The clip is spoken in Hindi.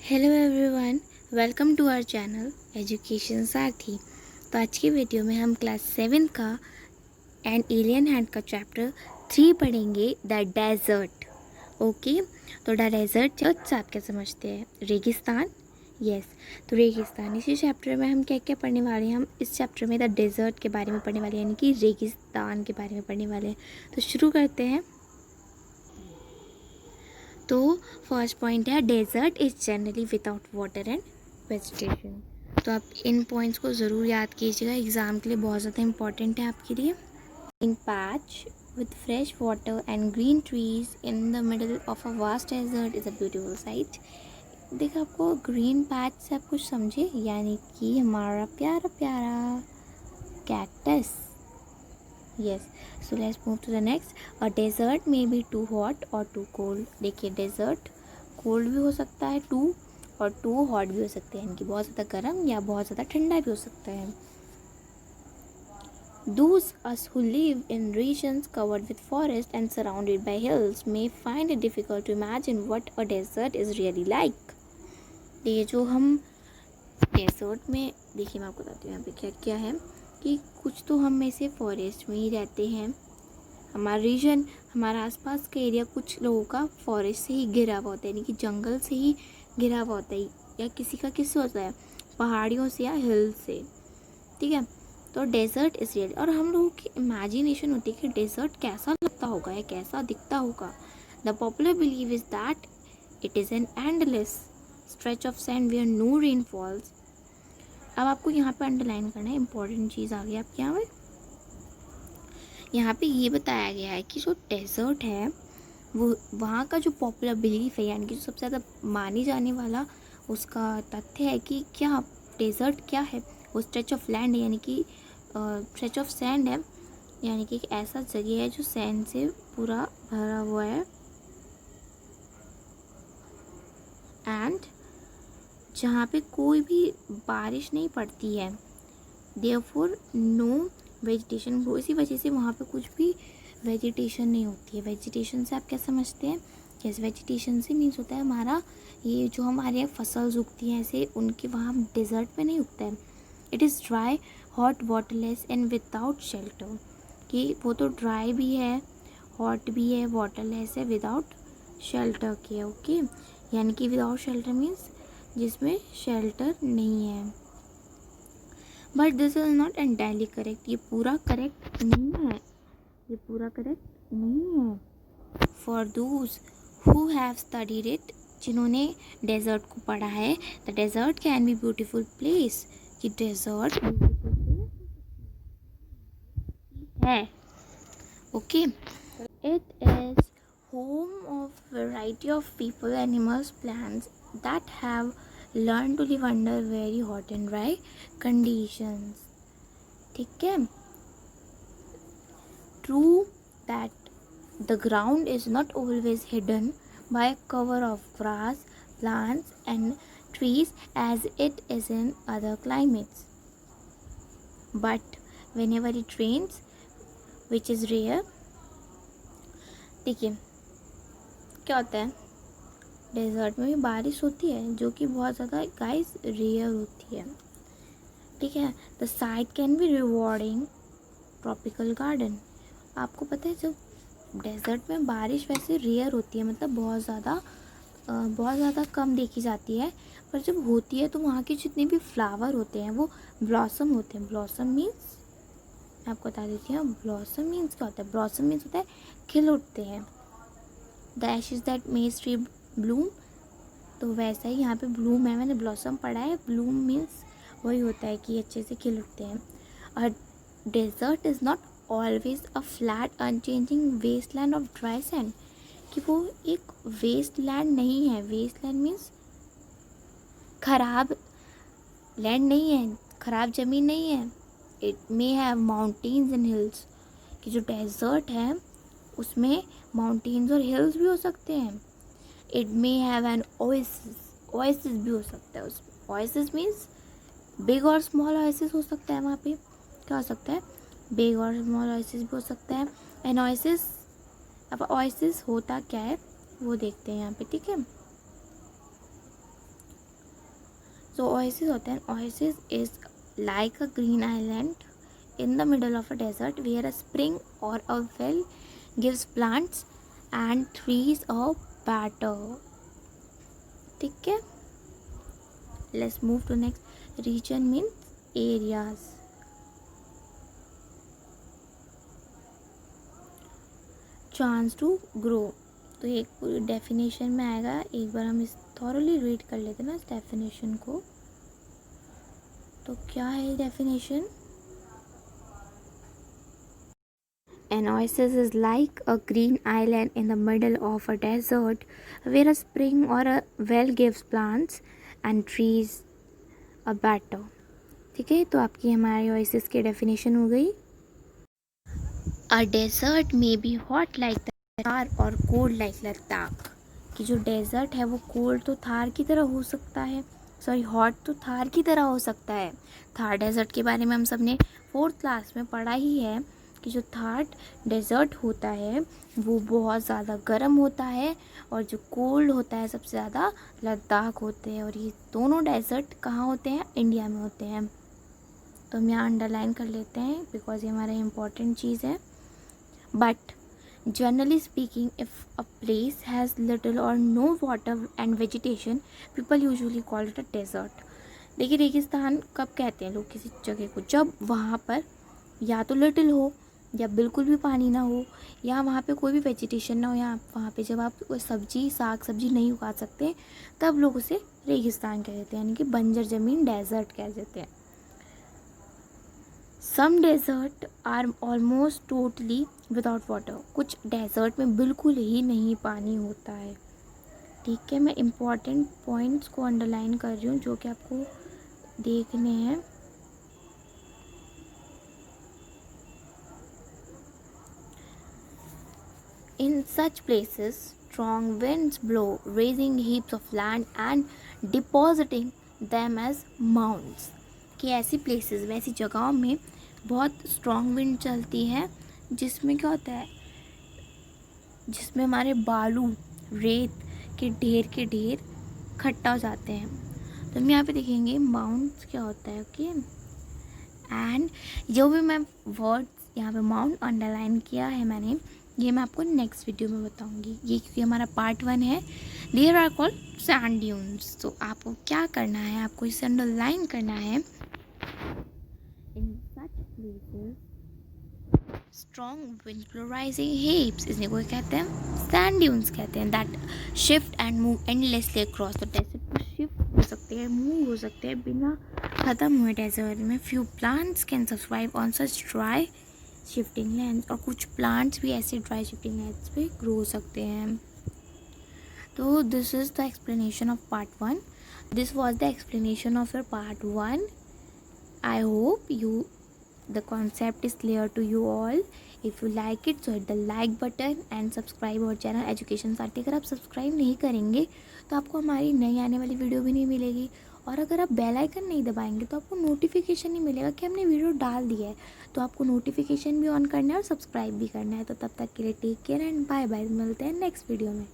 Hello everyone, welcome to our channel education Sathi. तो आज की वीडियो में हम क्लास 7 का एंड एलियन हैंड का चैप्टर 3 पढ़ेंगे, द डेजर्ट। ओके, तो द डेजर्ट आप क्या समझते हैं? रेगिस्तान। यस, तो रेगिस्तान इसी चैप्टर में हम क्या क्या पढ़ने वाले हैं? हम इस चैप्टर में द डेजर्ट के बारे में पढ़ने वाले हैं, यानी कि रेगिस्तान के बारे में पढ़ने वाले हैं। तो शुरू करते हैं। तो फर्स्ट पॉइंट है, desert is generally without water and vegetation. तो आप इन पॉइंट्स को ज़रूर याद कीजिएगा, एग्ज़ाम के लिए बहुत ज़्यादा इंपॉर्टेंट है आपके लिए। इन patch with fresh water and green trees in the middle of a vast desert is a beautiful sight। देखो, आपको ग्रीन पैच से आप कुछ समझे, यानी कि हमारा प्यारा प्यारा cactus. Yes, so let's move to the next. A desert may be too hot or too cold। देखिए, डेजर्ट कोल्ड भी हो सकता है, टू और टू हॉट भी हो सकते हैं, यानी कि बहुत ज़्यादा गर्म या बहुत ज़्यादा ठंडा भी हो सकता है। Those us who live in regions covered with forest and surrounded by hills may find it difficult to imagine what a desert is really like। ये जो हम डेजर्ट में, देखिए मैं आपको बताती हूँ यहाँ पे क्या क्या है कि कुछ तो हम में से फॉरेस्ट में ही रहते हैं। हमारा रीजन, हमारा आसपास का एरिया कुछ लोगों का फॉरेस्ट से ही घिरा हुआ होता है, यानी कि जंगल से ही घिरा हुआ होता है, या किसी का किससे होता है, पहाड़ियों से या हिल से। ठीक है, तो डेजर्ट इज रियल, और हम लोगों की इमेजिनेशन होती है कि डेजर्ट कैसा लगता होगा या कैसा दिखता होगा। The popular believe is that it is an endless stretch of sand where no rain falls. अब आपको यहाँ पे अंडरलाइन करना है, इंपॉर्टेंट चीज़ आ गई आपके यहाँ पे। यहाँ पे ये बताया गया है कि जो डेजर्ट है वो वहाँ का जो पॉपुलर बिलीफ है, यानी कि जो सबसे ज़्यादा मानी जाने वाला उसका तथ्य है कि क्या डेजर्ट क्या है, वो स्ट्रेच ऑफ लैंड है, यानी कि स्ट्रेच ऑफ सैंड है, यानी कि एक ऐसा जगह है जो सैंड से पूरा भरा हुआ है, एंड जहाँ पे कोई भी बारिश नहीं पड़ती है, देयरफॉर नो वेजिटेशन। वो इसी वजह से वहाँ पे कुछ भी वेजिटेशन नहीं होती है। वेजिटेशन से आप क्या समझते हैं? यस, वेजिटेशन से मीन्स होता है हमारा ये जो हमारे यहाँ फसल्स उगती हैं, ऐसे उनके वहाँ डेजर्ट में नहीं उगता है। It is dry, hot, waterless and without shelter. कि वो तो ड्राई भी है, हॉट भी है, वाटरलेस है, विदाउट शेल्टर के। ओके, यानी कि विदाउट शेल्टर मीन्स जिसमें शेल्टर नहीं है। But this is not entirely correct. ये पूरा करेक्ट नहीं है, ये पूरा करेक्ट नहीं है। For those who have studied it, जिन्होंने डेजर्ट को पढ़ा है, the desert can be beautiful place. कि डेजर्ट है। Okay, it is home of variety of people, animals, plants that have learn to live under very hot and dry conditions। ठीक है, true that the ground is not always hidden by a cover of grass, plants and trees as it is in other climates, but whenever it rains, which is rare। देखिए क्या होता है, डेजर्ट में भी बारिश होती है जो कि बहुत ज़्यादा गाइस रेयर होती है। ठीक है, the site can be rewarding tropical garden. आपको पता है जब डेजर्ट में बारिश वैसे रेयर होती है, मतलब बहुत ज़्यादा कम देखी जाती है, पर जब होती है तो वहाँ के जितने भी फ्लावर होते हैं वो ब्लॉसम होते हैं। ब्लॉसम मीन्स, मैं आपको बता देती हूँ, ब्लॉसम मीन्स क्या होता है? ब्लॉसम मीन्स होता है खिल उठते हैं। The Ashes that make tree Bloom, तो वैसा ही यहाँ पे ब्लूम है, मैंने ब्लॉसम पढ़ा है। ब्लूम मीन्स वही होता है कि अच्छे से खिल उठते हैं। और desert is not always a flat unchanging waste land of dry sand. कि वो एक वेस्ट लैंड नहीं है। वेस्ट लैंड मीन्स खराब लैंड नहीं है, खराब ज़मीन नहीं है। It may have mountains and hills. कि जो डेजर्ट है उसमें माउंटेन्स और हिल्स भी हो सकते हैं। It may have an oasis, oasis भी हो सकता है उसमें। ओएसिस मीन्स बिग और स्मॉल ओएसिस हो सकता है। वहाँ पे क्या हो सकता है? बिग और स्मॉल ओएसिस भी हो सकता है। एन ओएसिस, अब ओएसिस होता क्या है वो देखते हैं यहाँ पे। ठीक है, जो ओएसिस होते हैं, oasis is like a green island in the middle of a desert where a spring or a well gives plants and trees a water. ठीक है, let's move to next. Region means areas. Chance to grow, तो एक पूरी डेफिनेशन में आएगा. एक बार हम इस थॉरली रीड कर लेते हैं ना इस डेफिनेशन को. तो क्या है definition? An oasis is like a green island in the middle of a desert where a spring or a well gives plants and trees a water. ठीक है, तो आपकी हमारी oasis की डेफिनेशन हो गई. A desert may be hot like the Thar और cold like लद्दाख. कि जो डेजर्ट है वो कोल्ड तो थार की तरह हो सकता है, सॉरी हॉट तो थार की तरह हो सकता है. थार डेजर्ट के बारे में हम सब ने 4th क्लास में पढ़ा ही है कि जो थार डेजर्ट होता है वो बहुत ज़्यादा गर्म होता है और जो कोल्ड होता है सबसे ज़्यादा लद्दाख होते हैं. और ये दोनों डेजर्ट कहाँ होते हैं? इंडिया में होते हैं. तो हम यहाँ अंडरलाइन कर लेते हैं बिकॉज ये हमारा इम्पॉर्टेंट चीज़ है. But generally speaking, if a place has little or no water and vegetation, people usually call it a desert. लेकिन रेगिस्तान कब कहते हैं लोग किसी जगह को? जब वहाँ पर या तो लिटिल हो या बिल्कुल भी पानी ना हो या वहाँ पे कोई भी वेजिटेशन ना हो, या वहाँ पे जब आप कोई सब्जी साग सब्जी नहीं उगा सकते तब लोग उसे रेगिस्तान कह देते हैं, यानी कि बंजर ज़मीन डेजर्ट कह देते हैं. Some desert are almost totally without water. कुछ डेजर्ट में बिल्कुल ही नहीं पानी होता है. ठीक है, मैं इम्पॉर्टेंट पॉइंट्स को अंडरलाइन कर रही हूँ जो कि आपको देखने हैं. In such places, strong winds blow, raising heaps of land and depositing them as mounds. कि ऐसी प्लेसेस, वैसी जगहों में बहुत स्ट्रॉन्ग विंड चलती है जिसमें क्या होता है, जिसमें हमारे बालू रेत के ढेर इकट्ठा हो जाते हैं. तो हम यहाँ पे देखेंगे माउंट्स क्या होता है. ओके, एंड जो भी मैं वर्ड्स यहाँ पे माउंट अंडरलाइन किया है मैंने, ये मैं आपको नेक्स्ट वीडियो में बताऊंगी. ये क्योंकि हमारा पार्ट 1 है. There are called sand dunes. तो आपको क्या करना है, आपको इसे अंडरलाइन करना है. In such places strong wind blow raising heaps, इसने को कहते हैं सैंड ड्यून्स कहते हैं. That shift and move endlessly across. तो डेजर्ट को शिफ्ट हो सकते हैं, मूव हो सकते हैं बिना ख़त्म हुए डेजर्ट में. Few plants can survive on such dry shifting lands. और कुछ प्लांट्स भी ऐसे ड्राई शिफ्टिंग लैंड्स पे ग्रो हो सकते हैं. तो this is the explanation of part 1. This was the explanation of your part 1. I hope you the concept is clear to you all. If you like it, so hit the like button and subscribe our channel Education Sathi. अगर आप सब्सक्राइब नहीं करेंगे तो आपको हमारी नई आने वाली वीडियो भी नहीं मिलेगी. और अगर आप बेल आइकन नहीं दबाएंगे तो आपको नोटिफिकेशन नहीं मिलेगा कि हमने वीडियो डाल दिया है. तो आपको नोटिफिकेशन भी ऑन करना है और सब्सक्राइब भी करना है. तो तब तक के लिए take care and bye bye. मिलते हैं नेक्स्ट वीडियो में.